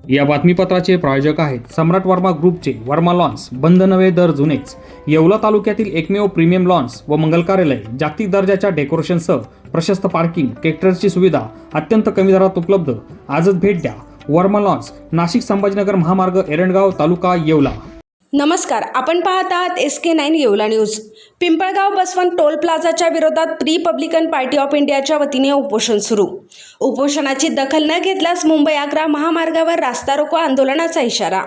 या बातमीपत्राचे प्रायोजक आहेत सम्राट वर्मा ग्रुपचे वर्मा लॉन्स, बंद नवे दर जुनेच, येवला तालुक्यातील एकमेव प्रीमियम लॉन्स व मंगल कार्यालय, जागतिक दर्जाच्या डेकोरेशनसह प्रशस्त पार्किंग, ट्रॅक्टरची सुविधा अत्यंत कमी दरात उपलब्ध। आजच भेट द्या वर्मा लॉन्स, नाशिक संभाजीनगर महामार्ग, एरंडगाव तालुका, येवला। नमस्कार, आपण पाहत आहात SK9 Yeola news. Pimpalgaon Baswant toll प्लाझाच्या विरोधात रिपब्लिकन पार्टी ऑफ इंडियाच्या वतीने उपोषण सुरू। उपोषणाची दखल न घेतल्यास मुंबई आग्रा महामार्गावर रास्ता रोको आंदोलनाचा इशारा।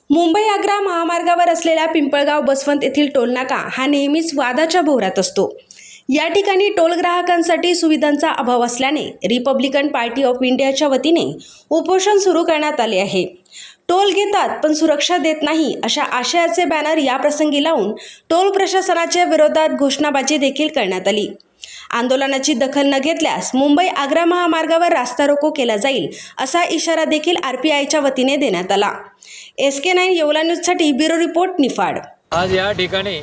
मुंबई आग्रा महामार्गावर असलेल्या पिंपळगाव बसवंत येथील टोलनाका हा नेहमीच वादाच्या भोवऱ्यात असतो। या ठिकाणी टोल ग्राहकांसाठी सुविधांचा अभाव असल्याने रिपब्लिकन पार्टी ऑफ इंडियाच्या वतीने उपोषण सुरू करण्यात आले आहे। टोल घेतात पण सुरक्षा देत नाही अशा आशयाचे बॅनर या प्रसंगी लावून टोल प्रशासनाच्या विरोधात घोषणाबाजी देखील करण्यात आली। आंदोलनाची दखल न घेतल्यास मुंबई आग्रा महामार्गावर रास्ता रोको केला जाईल असा इशारा देखील RPIच्या वतीने देण्यात आला। SK9 येवला न्यूजसाठी ब्युरो रिपोर्ट, निफाड। आज या ठिकाणी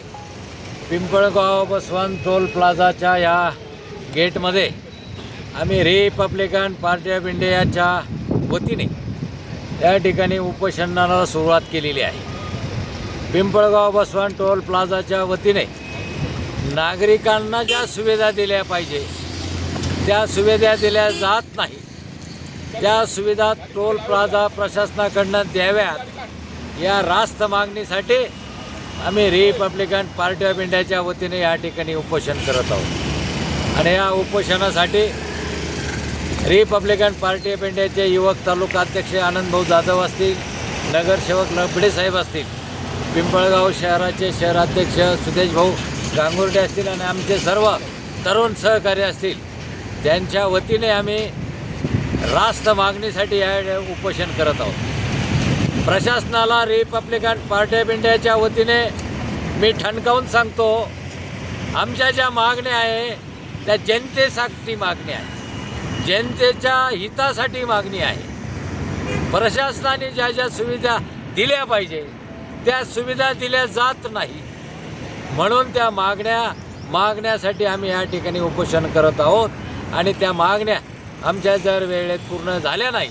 पिंपळगाव बसवंत टोल प्लाझाच्या या गेटमध्ये आम्ही रिपब्लिकन पार्टी ऑफ इंडियाच्या वतीने या ठिकाणी उपोषणाला सुरुवात केलेली आहे। पिंपळगाव बसवंत टोल प्लाझाच्या वतीने नागरिकांना ज्या सुविधा दिल्या पाहिजे त्या सुविधा दिल्या जात नाही, त्या सुविधा टोल प्लाझा प्रशासनाकडून द्याव्यात या रास्त मागणीसाठी आम्ही रिपब्लिकन पार्टी ऑफ इंडियाच्या वतीने या ठिकाणी उपोषण करत आहोत। आणि या उपोषणासाठी रिपब्लिकन पार्टी ऑफ इंडियाचे युवक तालुका अध्यक्ष आनंद भाऊ जाधव असतील, नगरसेवक लबडे साहेब असतील, पिंपळगाव शहराचे शहराध्यक्ष सुदेश भाऊ गांगुर्डे असतील आणि आमचे सर्व तरुण सहकारी असतील, त्यांच्या वतीने आम्ही रास्त मागणीसाठी या उपोषण करत आहोत। प्रशासनाला रिपब्लिकन पार्टी ऑफ इंडियाच्या वतीने मी ठणकावून सांगतो, आमच्या ज्या मागण्या आहे त्या जनतेसाठी मागण्या आहे, जनतेच्या हितासाठी मागणी आहे। प्रशासनाने ज्या ज्या सुविधा दिल्या पाहिजे त्या सुविधा दिल्या जात नाही, म्हणून त्या मागण्यासाठी आम्ही या ठिकाणी उपोषण करत आहोत। आणि त्या मागण्या आमच्या जर वेळेत पूर्ण झाल्या नाही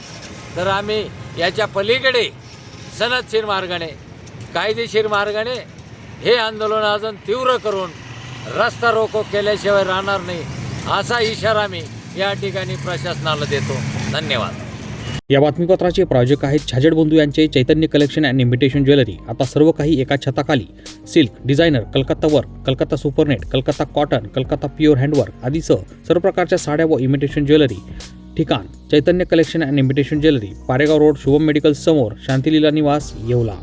तर आम्ही याच्या पलीकडे सनदशीर मार्गाने, कायदेशीर मार्गाने हे आंदोलन अजून तीव्र करून रस्ता रोको केल्याशिवाय राहणार नाही असा इशारा मी या ठिकाणी प्रशासनाला देतो। धन्यवाद। या बातमीपत्राचे प्रायोजक आहेत छाजेड बंधू यांचे Chaitanya collection and imitation jewellery. आता सर्व काही एका छताखाली, silk, designer, Calcutta work, Calcutta supernet, Calcutta cotton, Calcutta pure handwork आदीसह सर्व प्रकारच्या साड्या व इमिटेशन ज्वेलरी। ठिकाण Chaitanya collection and imitation jewellery, Paregaon road, Shubham medical समोर, शांतिलीला निवास, येवला।